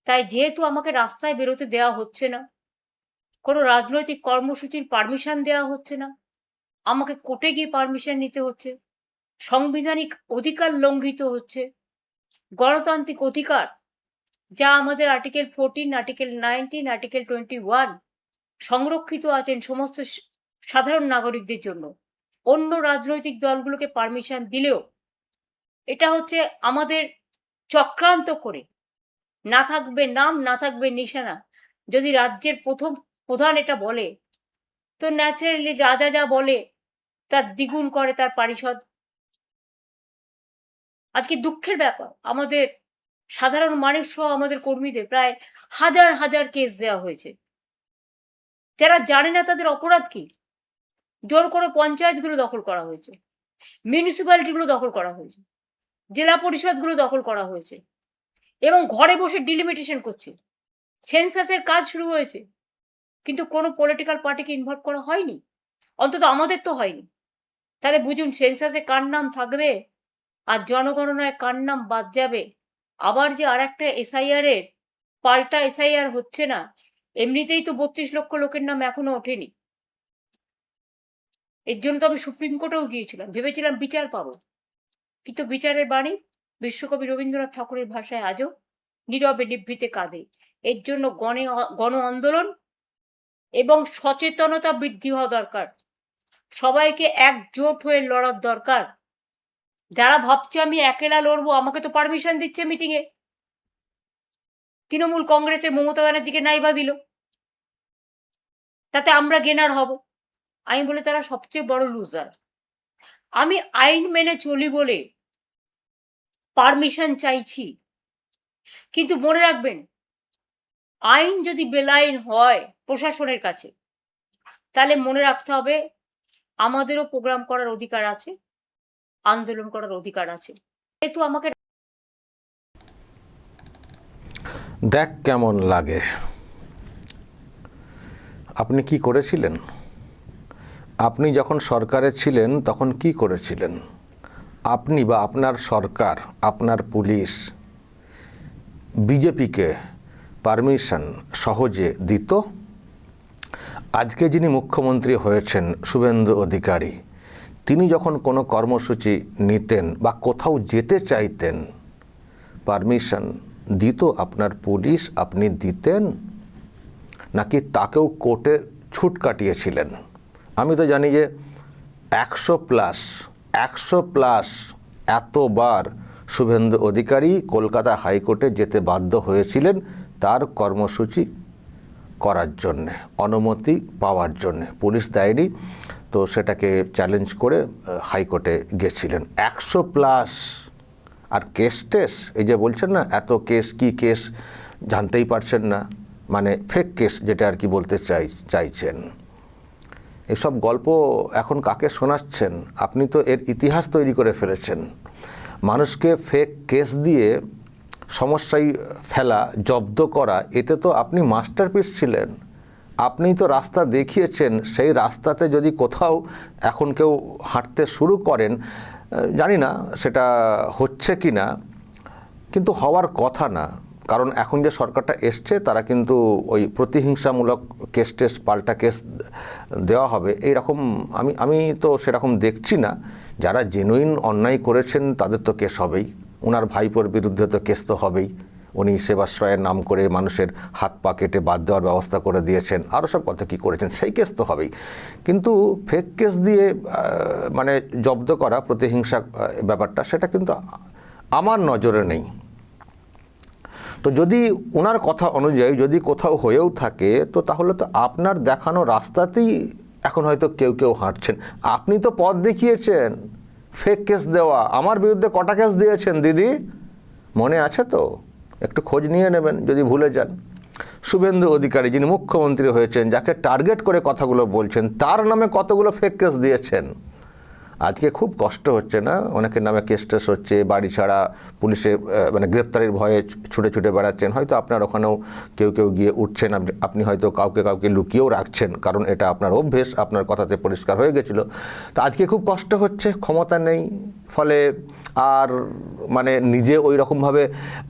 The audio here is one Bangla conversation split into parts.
তাই যেহেতু আমাকে রাস্তায় বেরোতে দেওয়া হচ্ছে না, কোনো রাজনৈতিক কর্মসূচির পারমিশন দেওয়া হচ্ছে না, আমাকে কোর্টে গিয়ে পারমিশন নিতে হচ্ছে, সাংবিধানিক অধিকার লঙ্ঘিত হচ্ছে, গণতান্ত্রিক অধিকার যা আমাদের আর্টিকেল 14, আর্টিকেল 19, আর্টিকেল 21 সংরক্ষিত আছেন সমস্ত সাধারণ নাগরিকদের জন্য, অন্য রাজনৈতিক দলগুলোকে পারমিশন দিলেও এটা হচ্ছে আমাদের চক্রান্ত করে, না থাকবে নাম, না থাকবে নিশানা। যদি রাজ্যের প্রথম প্রধান এটা বলে, তো ন্যাচারালি রাজা যা বলে তার দ্বিগুণ করে তার পারিষদ। আজকে দুঃখের ব্যাপার, আমাদের সাধারণ মানুষ সহ আমাদের কর্মীদের প্রায় হাজার হাজার কেস দেওয়া হয়েছে। যারা জানে না তাদের অপরাধ কি, জোর করে পঞ্চায়েতগুলো দখল করা হয়েছে, মিউনিসিপ্যালিটিগুলো দখল করা হয়েছে, জেলা পরিষদগুলো দখল করা হয়েছে, এবং ঘরে বসে ডিলিমিটেশন করছে। সেন্সাসের কাজ শুরু হয়েছে, কিন্তু কোনো পলিটিক্যাল পার্টিকে ইনভলভ করা হয়নি, অন্তত আমাদের তো হয়নি। তাহলে বুঝুন সেন্সাসে কার নাম থাকবে আর জনগণনায় কার নাম বাদ যাবে। আবার যে আর একটা এসআইআর এর পাল্টা এসআইআর হচ্ছে না, এমনিতেই তো 32 লক্ষ লোকের নাম এখনো ওঠেনি। এর জন্য তো আমি সুপ্রিম কোর্টেও গিয়েছিলাম, ভেবেছিলাম বিচার পাবো, কিন্তু বিচারের বাণী বিশ্বকবি রবীন্দ্রনাথ ঠাকুরের ভাষায় আজও নীরবে নিভৃতে কাঁদে। এর জন্য গণ আন্দোলন এবং সচেতনতা বৃদ্ধি হওয়া দরকার, সবাইকে একজোট হয়ে লড়ার দরকার। যারা ভাবছে আমি একেলা লড়বো, আমাকে তো পারমিশন দিচ্ছে মিটিংয়ে, তৃণমূল কংগ্রেসের মমতা ব্যানার্জিকে নাইবা দিল, তাতে আমরা গেনার হব। আমি বলে তারা সবচেয়ে বড় লুজার। আমি আইন মেনে চলি বলে পারমিশন চাইছি, কিন্তু মনে রাখবেন আইন যদি বেলাইন হয় প্রশাসনের কাছে, তাহলে মনে রাখতে হবে আমাদেরও প্রোগ্রাম করার অধিকার আছে, আন্দোলন করার অধিকার আছে। যেহেতু আমাকে দেখ কেমন লাগে। আপনি কি করেছিলেন? আপনি যখন সরকারে ছিলেন তখন কি করেছিলেন? আপনি বা আপনার সরকার, আপনার পুলিশ বিজেপিকে পারমিশন সহজে দিত? আজকে যিনি মুখ্যমন্ত্রী হয়েছেন শুভেন্দু অধিকারী, তিনি যখন কোনো কর্মসূচি নিতেন বা কোথাও যেতে চাইতেন, পারমিশন দিত আপনার পুলিশ? আপনি দিতেন, নাকি তাকেও কোর্টে ছুট কাটিয়েছিলেন? আমি তো জানি যে 100+ এতবার শুভেন্দু অধিকারী কলকাতা হাইকোর্টে যেতে বাধ্য হয়েছিলেন তার কর্মসূচি করার জন্যে, অনুমতি পাওয়ার জন্যে। পুলিশ দেয়নি, তো সেটাকে চ্যালেঞ্জ করে হাইকোর্টে গেছিলেন। 100+। আর কেস টেস, এই যে বলছেন না এত কেস, কি কেস জানতেই পারছেন না, মানে ফেক কেস যেটা আর কি বলতে চাইছেন। এসব গল্প এখন কাকে শোনাচ্ছেন? আপনি তো এর ইতিহাস তৈরি করে ফেলেছেন। মানুষকে ফেক কেস দিয়ে সমস্যায় ফেলা, জব্দ করা, এতে তো আপনি মাস্টারপিস ছিলেন। আপনি তো রাস্তা দেখিয়েছেন। সেই রাস্তাতে যদি কোথাও এখন কেউ হাঁটতে শুরু করেন, জানি না সেটা হচ্ছে কি না, কিন্তু হওয়ার কথা না। কারণ এখন যে সরকারটা এসছে তারা কিন্তু ওই প্রতিহিংসামূলক কেস টেস, পাল্টা কেস দেওয়া হবে এইরকম আমি তো সেরকম দেখছি না। যারা জেনুইন অন্যায় করেছেন তাদের তো কেস হবেই। ওনার ভাইপোর বিরুদ্ধে তো কেস তো হবেই। উনি সেবাশ্রয়ের নাম করে মানুষের হাত পা কেটে বাদ দেওয়ার ব্যবস্থা করে দিয়েছেন, আরও সব কথা কী করেছেন, সেই কেস তো হবেই। কিন্তু ফেক কেস দিয়ে মানে জব্দ করা, প্রতিহিংসা ব্যাপারটা, সেটা কিন্তু আমার নজরে নেই। তো যদি ওনার কথা অনুযায়ী যদি কোথাও হয়েও থাকে, তো তাহলে তো আপনার দেখানো রাস্তাতেই এখন হয়তো কেউ হাঁটছেন। আপনি তো পথ দেখিয়েছেন ফেক কেস দেওয়া। আমার বিরুদ্ধে কটা কেস দিয়েছেন দিদি, মনে আছে তো? একটু খোঁজ নিয়ে নেবেন যদি ভুলে যান। শুভেন্দু অধিকারী যিনি মুখ্যমন্ত্রী হয়েছেন, যাকে টার্গেট করে কথাগুলো বলছেন, তার নামে কতগুলো ফেক কেস দিয়েছেন। আজকে খুব কষ্ট হচ্ছে না? অনেকের নামে কেস টেস হচ্ছে, বাড়ি ছাড়া, পুলিশে মানে গ্রেপ্তারির ভয়ে ছুটে বেড়াচ্ছেন। হয়তো আপনার ওখানেও কেউ গিয়ে উঠছেন, আপনি হয়তো কাউকে লুকিয়েও রাখছেন, কারণ এটা আপনার অভ্যেস, আপনার কথাতে পরিষ্কার হয়ে গেছিলো। তো আজকে খুব কষ্ট হচ্ছে, ক্ষমতা নেই, ফলে আর মানে নিজে ওই রকমভাবে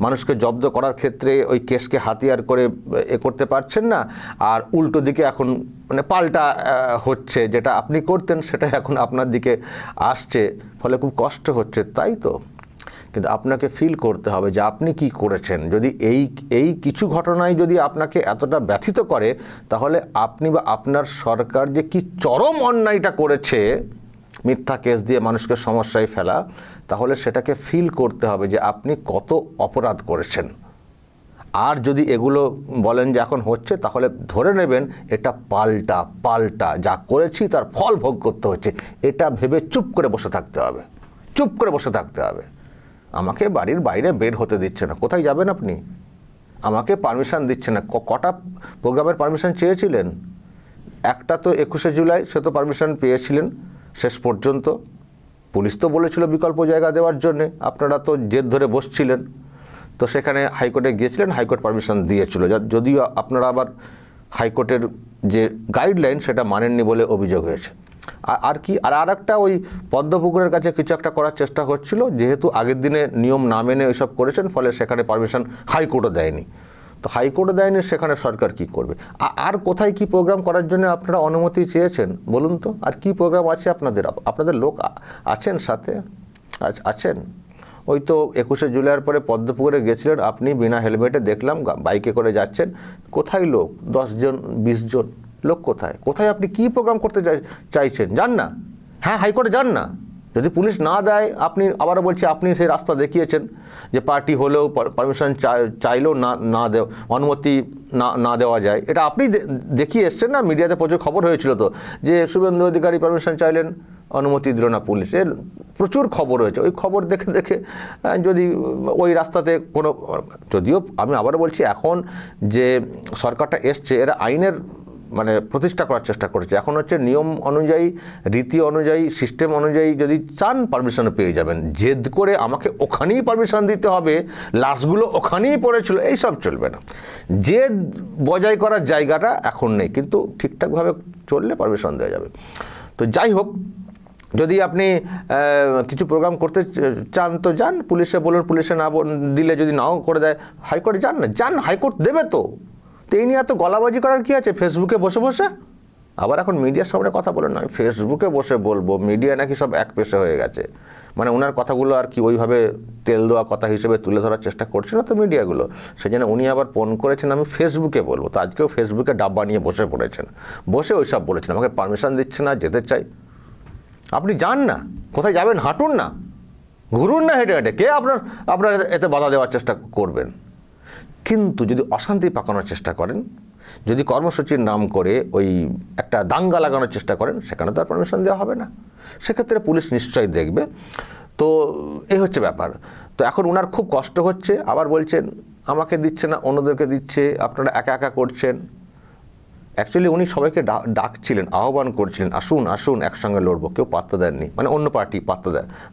মানুষকে জব্দ করার ক্ষেত্রে ওই কেসকে হাতিয়ার করে করতে পারছেন না, আর উল্টো দিকে এখন মানে পাল্টা হচ্ছে, যেটা আপনি করতেন সেটা এখন আপনার দিকে আসছে, ফলে খুব কষ্ট হচ্ছে, তাই তো। কিন্তু আপনাকে ফিল করতে হবে যে আপনি কি করেছেন। যদি এই কিছু ঘটনায় যদি আপনাকে এতটা ব্যথিত করে, তাহলে আপনি বা আপনার সরকার যে কি চরম অন্যায়টা করেছে, মিথ্যা কেস দিয়ে মানুষকে সমস্যায় ফেলা, তাহলে সেটাকে ফিল করতে হবে যে আপনি কত অপরাধ করেছেন। আর যদি এগুলো বলেন যে এখন হচ্ছে, তাহলে ধরে নেবেন এটা পাল্টা যা করেছি তার ফল ভোগ করতে হচ্ছে, এটা ভেবে চুপ করে বসে থাকতে হবে, চুপ করে বসে থাকতে হবে। আমাকে বাড়ির বাইরে বের হতে দিচ্ছে না, কোথায় যাবেন আপনি? আমাকে পারমিশন দিচ্ছে না। কটা প্রোগ্রামের পারমিশন চেয়েছিলেন? একটা তো 21শে জুলাই, সে তো পারমিশন পেয়েছিলেন শেষ পর্যন্ত। পুলিশ তো বলেছিল বিকল্প জায়গা দেওয়ার জন্যে, আপনারা তো জেদ ধরে বসছিলেন, তো সেখানে হাইকোর্টে গিয়েছিলেন, হাইকোর্ট পারমিশন দিয়েছিল, যদিও আপনারা আবার হাইকোর্টের যে গাইডলাইন সেটা মানেননি বলে অভিযোগ হয়েছে। আর কি আর একটা ওই পদ্মপুকুরের কাছে কিছু একটা করার চেষ্টা হচ্ছিল, যেহেতু আগের দিনে নিয়ম না মেনে ওইসব করেছেন, ফলে সেখানে পারমিশন হাইকোর্টও দেয়নি। তো হাইকোর্টও দেয়নি, সেখানে সরকার কি করবে? আর কোথায় কি প্রোগ্রাম করার জন্য আপনারা অনুমতি চেয়েছেন বলুন তো? আর কি প্রোগ্রাম আছে আপনাদের লোক আছেন সাথে? আছেন? ওই তো 21শে জুলাইয়ের পরে পদ্মপুকুরে গেছিলেন আপনি বিনা হেলমেটে, দেখলাম বাইকে করে যাচ্ছেন। কোথায় লোক? 10 জন 20 জন লোক কোথায়? কোথায় আপনি কি প্রোগ্রাম করতে চাইছেন? যান না, হ্যাঁ হাইকোর্টে যান না। যদি পুলিশ না দেয়, আপনি আবারও বলছি, আপনি সেই রাস্তা দেখিয়েছেন যে পার্টি হলেও পারমিশন চাইলেও না দেওয়া, অনুমতি না দেওয়া যায়, এটা আপনি দেখিয়ে এসছেন না। মিডিয়াতে প্রচুর খবর হয়েছিল তো, যে শুভেন্দু অধিকারী পারমিশন চাইলেন, অনুমতি দিল না পুলিশ, এর প্রচুর খবর হয়েছে। ওই খবর দেখে যদি ওই রাস্তাতে কোনো, যদিও আমি আবারও বলছি, এখন যে সরকারটা এসছে এরা আইনের মানে প্রতিষ্ঠা করার চেষ্টা করেছে। এখন হচ্ছে নিয়ম অনুযায়ী, রীতি অনুযায়ী, সিস্টেম অনুযায়ী যদি চান পারমিশন পেয়ে যাবেন। জেদ করে আমাকে ওখানেই পারমিশন দিতে হবে, লাশগুলো ওখানেই পড়েছিল, এইসব চলবে না। জেদ বজায় করার জায়গাটা এখন নেই, কিন্তু ঠিকঠাকভাবে চললে পারমিশন দেওয়া যাবে। তো যাই হোক, যদি আপনি কিছু প্রোগ্রাম করতে চান তো যান, পুলিশে বলুন, পুলিশে না দিলে যদি নাও করে দেয়, হাইকোর্টে যান না, যান, হাইকোর্ট দেবে তো। তো এই নিয়ে এত গলাবাজি করার কি আছে ফেসবুকে বসে বসে? আবার এখন মিডিয়ার সামনে কথা বলেন না, ফেসবুকে বসে বলবো, মিডিয়া নাকি সব এক পেশে হয়ে গেছে। মানে ওনার কথাগুলো আর কি ওইভাবে তেল দেওয়া কথা হিসেবে তুলে ধরার চেষ্টা করছে না তো মিডিয়াগুলো, সেই জন্য উনি আবার ফোন করেছেন আমি ফেসবুকে বলবো। তো আজকেও ফেসবুকে ডাব্বা নিয়ে বসে পড়েছেন, বসে ওইসব বলেছেন, আমাকে পারমিশন দিচ্ছে না, যেতে চাই। আপনি যান না, কোথায় যাবেন? হাঁটুন না, ঘুরুন না হেঁটে হেঁটে, কে আপনার এতে বাধা দেওয়ার চেষ্টা করবেন? কিন্তু যদি অশান্তি পাকানোর চেষ্টা করেন, যদি কর্মসূচির নাম করে ওই একটা দাঙ্গা লাগানোর চেষ্টা করেন, সেখানে তো আর পারমিশন দেওয়া হবে না, সেক্ষেত্রে পুলিশ নিশ্চয়ই দেখবে। তো এই হচ্ছে ব্যাপার। তো এখন ওনার খুব কষ্ট হচ্ছে, আবার বলছেন আমাকে দিচ্ছে না, অন্যদেরকে দিচ্ছে, আপনারা একা একা করছেন। অ্যাকচুয়ালি উনি সবাইকে ডাকছিলেন, আহ্বান করছিলেন, আসুন আসুন একসঙ্গে লড়বো, কেউ পাত্তা দেননি, মানে অন্য পার্টি পাত্তা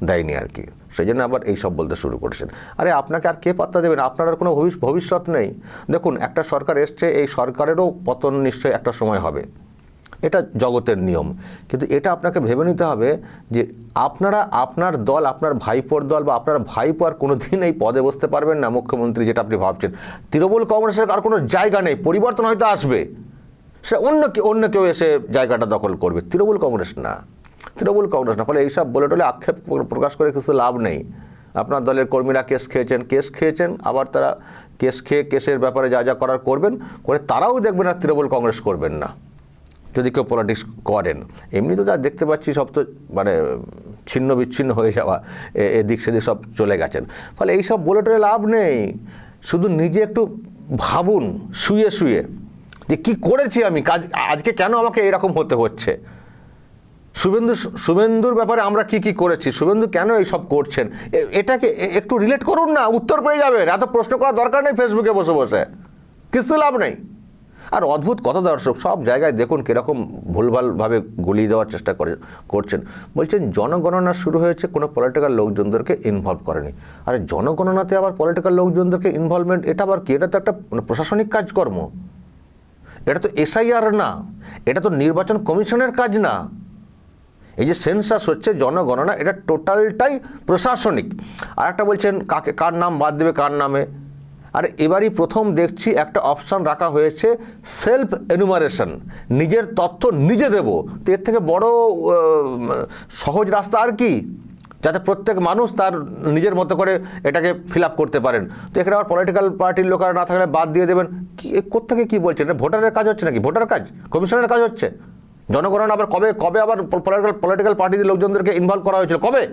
দেয়নি আর কি, সেই জন্য আবার এই সব বলতে শুরু করেছেন। আরে আপনাকে আর কে পাত্তা দেবেন? আপনার আর কোনো ভবিষ্যৎ নেই। দেখুন, একটা সরকার এসছে, এই সরকারেরও পতন নিশ্চয়ই একটা সময় হবে, এটা জগতের নিয়ম। কিন্তু এটা আপনাকে ভেবে নিতে হবে যে আপনার দল, আপনার ভাইপোর দল বা আপনার ভাইপো আর কোনো দিন এই পদে বসতে পারবেন না মুখ্যমন্ত্রী, যেটা আপনি ভাবছেন। তৃণমূল কংগ্রেসের আর কোনো জায়গা নেই, পরিবর্তন হয়তো আসবে, সে অন্য কেউ এসে জায়গাটা দখল করবে, তৃণমূল কংগ্রেস না। ফলে এইসব বলে টলে আক্ষেপ প্রকাশ করে কিছু লাভ নেই। আপনার দলের কর্মীরা কেস খেয়েছেন, আবার তারা কেসের ব্যাপারে যা করার করবেন করে, তারাও দেখবেন আর তৃণমূল কংগ্রেস করবেন না যদি কেউ পলিটিক্স করেন। এমনি তো যা দেখতে পাচ্ছি সব তো মানে ছিন্ন বিচ্ছিন্ন হয়ে যাওয়া, এদিক সেদিক সব চলে গেছেন। ফলে এইসব বলে টলে লাভ নেই, শুধু নিজে একটু ভাবুন শুয়ে যে কি করেছি আমি, আজকে কেন আমাকে এরকম হতে হচ্ছে। শুভেন্দুর ব্যাপারে আমরা কি করেছি, শুভেন্দু কেন এইসব করছেন, এটাকে একটু রিলেট করুন না, উত্তর পেয়ে যাবেন। এত প্রশ্ন করার দরকার নেই ফেসবুকে বসে কিছু লাভ নেই। আর অদ্ভুত কথা দর্শক, সব জায়গায় দেখুন কীরকম ভুলভালভাবে গুলিয়ে দেওয়ার চেষ্টা করছেন। বলছেন জনগণনা শুরু হয়েছে, কোনো পলিটিক্যাল লোকজনদেরকে ইনভলভ করেনি। আর জনগণনাতে আবার পলিটিক্যাল লোকজনদেরকে ইনভলভমেন্ট, এটা আবার কি? এটা তো একটা প্রশাসনিক কাজকর্ম, এটা তো এসআইআর না, এটা তো নির্বাচন কমিশনের কাজ না। এই যে সেন্সাস হচ্ছে জনগণনা, এটা টোটালটাই প্রশাসনিক। আর একটা বলছেন কার নাম বাদ দেবে কার নামে। আর এবারই প্রথম দেখছি একটা অপশান রাখা হয়েছে সেলফ এনুমারেশন, নিজের তথ্য নিজে দেব। তো এর থেকে বড় সহজ রাস্তা আর কি, যাতে প্রত্যেক মানুষ তার নিজের মতো করে এটাকে ফিল আপ করতে পারেন। তো এখানে আবার পলিটিক্যাল পার্টির লোকেরা না থাকলে বাদ দিয়ে দেবেন, কি কোত্থেকে কী বলছেন? এটা ভোটারের কাজ হচ্ছে নাকি? ভোটার কাজ, কমিশনের কাজ হচ্ছে। জনগণনা আবার কবে আবার পলিটিক্যাল পার্টিদের লোকজনদেরকে ইনভলভ করা হয়েছিল? কবে?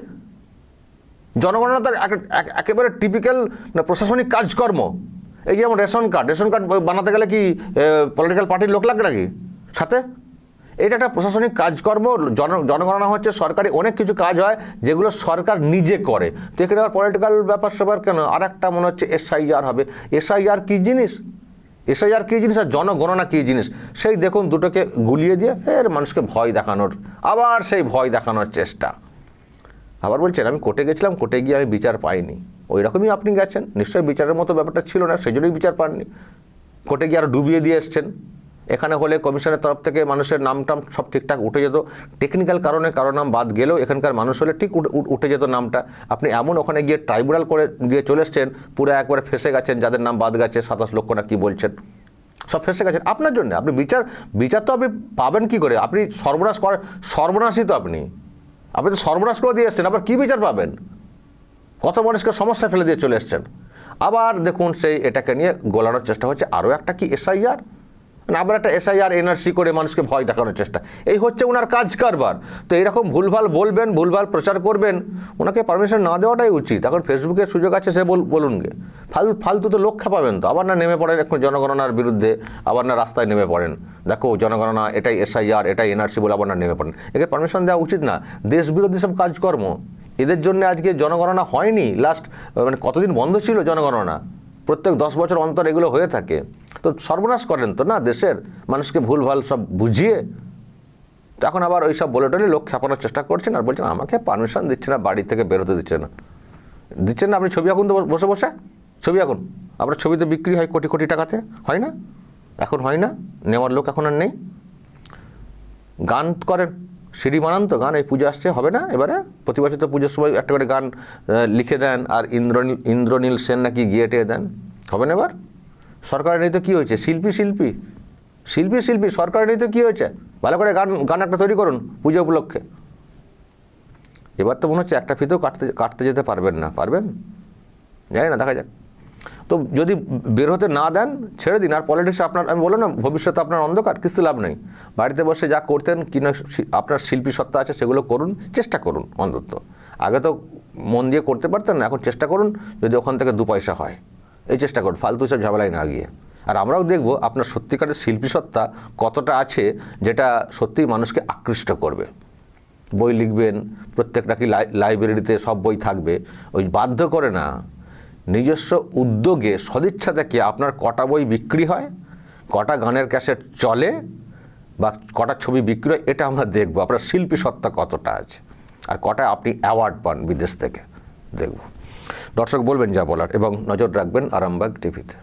জনগণনা তো একেবারে টিপিক্যাল প্রশাসনিক কাজকর্ম। এই যেমন রেশন কার্ড বানাতে গেলে কি পলিটিক্যাল পার্টির লোক লাগে নাকি সাথে? এটা একটা প্রশাসনিক কাজকর্ম। জনগণনা হচ্ছে সরকারি অনেক কিছু কাজ হয় যেগুলো সরকার নিজে করে। তো এখানে আবার পলিটিক্যাল ব্যাপার স্যাপার কেন? আর একটা মনে হচ্ছে SIR হবে। SIR কী জিনিস? SIR কী জিনিস আর জনগণনা কী জিনিস? সেই দেখুন দুটোকে গুলিয়ে দিয়ে ফের মানুষকে ভয় দেখানোর, আবার সেই ভয় দেখানোর চেষ্টা। আবার বলছেন আমি কোর্টে গেছিলাম, কোর্টে গিয়ে আমি বিচার পাইনি। ওই রকমই আপনি গেছেন, নিশ্চয়ই বিচারের মতো ব্যাপারটা ছিল না, সেই জন্যই বিচার পাননি। কোর্টে গিয়ে আরও ডুবিয়ে দিয়ে এসছেন। এখানে হলে কমিশনের তরফ থেকে মানুষের নামটাম সব ঠিকঠাক উঠে যেত। টেকনিক্যাল কারণে কারো নাম বাদ গেলেও এখানকার মানুষ হলে ঠিক উঠে যেত নামটা। আপনি এমন ওখানে গিয়ে ট্রাইব্যুনাল করে দিয়ে চলে এসছেন, পুরো একবারে ফেসে গেছেন, যাদের নাম বাদ গেছে 27 লক্ষ না কি বলছেন, সব ফেসে গেছেন আপনার জন্য। আপনি বিচার তো আপনি পাবেন কি করে? আপনি সর্বনাশই তো আপনি তো সর্বনাশ করে দিয়ে এসছেন, আবার কী বিচার পাবেন? কত মানুষকে সমস্যা ফেলে দিয়ে চলে এসছেন। আবার দেখুন সেই এটাকে নিয়ে গোলানোর চেষ্টা হচ্ছে, আরও একটা কি SIR, আবার একটা SIR NRC করে মানুষকে ভয় দেখানোর চেষ্টা। এই হচ্ছে ওনার কাজ কারবার। তো এইরকম ভুলভাল বলবেন, ভুলভাল প্রচার করবেন, ওনাকে পারমিশন না দেওয়াটাই উচিত। এখন ফেসবুকের সুযোগ আছে, সে বলুন গে। ফালতু তো লোক খেপাবেন তো, আবার না নেমে পড়েন এখন জনগণনার বিরুদ্ধে, আবার না রাস্তায় নেমে পড়েন, দেখো জনগণনা এটাই SIR এটাই NRC বলে আবার না নেমে পড়েন। একে পারমিশন দেওয়া উচিত না। দেশ বিরোধী সব কাজকর্ম, এদের জন্য আজকে জনগণনা হয়নি। লাস্ট কতদিন বন্ধ ছিল জনগণনা? প্রত্যেক 10 বছর অন্তর এগুলো হয়ে থাকে। তো সর্বনাশ করেন তো না দেশের, মানুষকে ভুলভাল সব বুঝিয়ে। তো এখন আবার ওই সব বলে টলে লোক খেপানোর চেষ্টা করছেন, আর বলছেন আমাকে পারমিশন দিচ্ছে না, বাড়ি থেকে বেরোতে দিচ্ছে না। আপনি ছবি আঁকুন তো বসে বসে, ছবি আঁকুন। আপনার ছবি তো বিক্রি হয় কোটি কোটি টাকাতে, হয় না? এখন হয় না, নেওয়ার লোক এখন আর নেই। গান করেন, সিঁড়ি বানান তো, গান এই পুজো আসছে, হবে না এবারে? প্রতি বছর তো পুজোর সময় একটা করে গান লিখে দেন, আর ইন্দ্রনীল সেন নাকি গিয়ে টেয়ে দেন, হবে না এবার? সরকারের নীতি কী হয়েছে? শিল্পী সরকারের নীতি কী হয়েছে? ভালো করে গান একটা তৈরি করুন পুজো উপলক্ষে। এবার তো মনে হচ্ছে একটা ফিতেও কাটতে যেতে পারবেন না। পারবেন? জানি না, দেখা যাক। তো যদি বের হতে না দেন ছেড়ে দিন। আর পলিটিক্স আমি বললাম না, ভবিষ্যতে আপনার অন্ধকার, কিছু লাভ নেই। বাড়িতে বসে যা করতেন কিনা আপনার শিল্পী সত্তা আছে সেগুলো করুন, চেষ্টা করুন অন্তত। আগে তো মন দিয়ে করতে পারতেন না, এখন চেষ্টা করুন যদি ওখান থেকে 2 পয়সা হয়, এই চেষ্টা করুন, ফালতু সব ঝামেলায় না গিয়ে। আর আমরাও দেখব আপনার সত্যিকারের শিল্পী সত্তা কতটা আছে, যেটা সত্যিই মানুষকে আকৃষ্ট করবে। বই লিখবেন, প্রত্যেকটা কি লাইব্রেরিতে সব বই থাকবে, ওই বাধ্য করে না, নিজস্ব উদ্যোগে সদিচ্ছা থেকে আপনার কটা বই বিক্রি হয়, কটা গানের ক্যাসেট চলে, বা কটা ছবি বিক্রি হয়, এটা আমরা দেখব আপনার শিল্পী সত্তা কতটা আছে, আর কটা আপনি অ্যাওয়ার্ড পান বিদেশ থেকে, দেখব। দর্শক বলবেন যা বলার, এবং নজর রাখবেন আরামবাগ টিভিতে।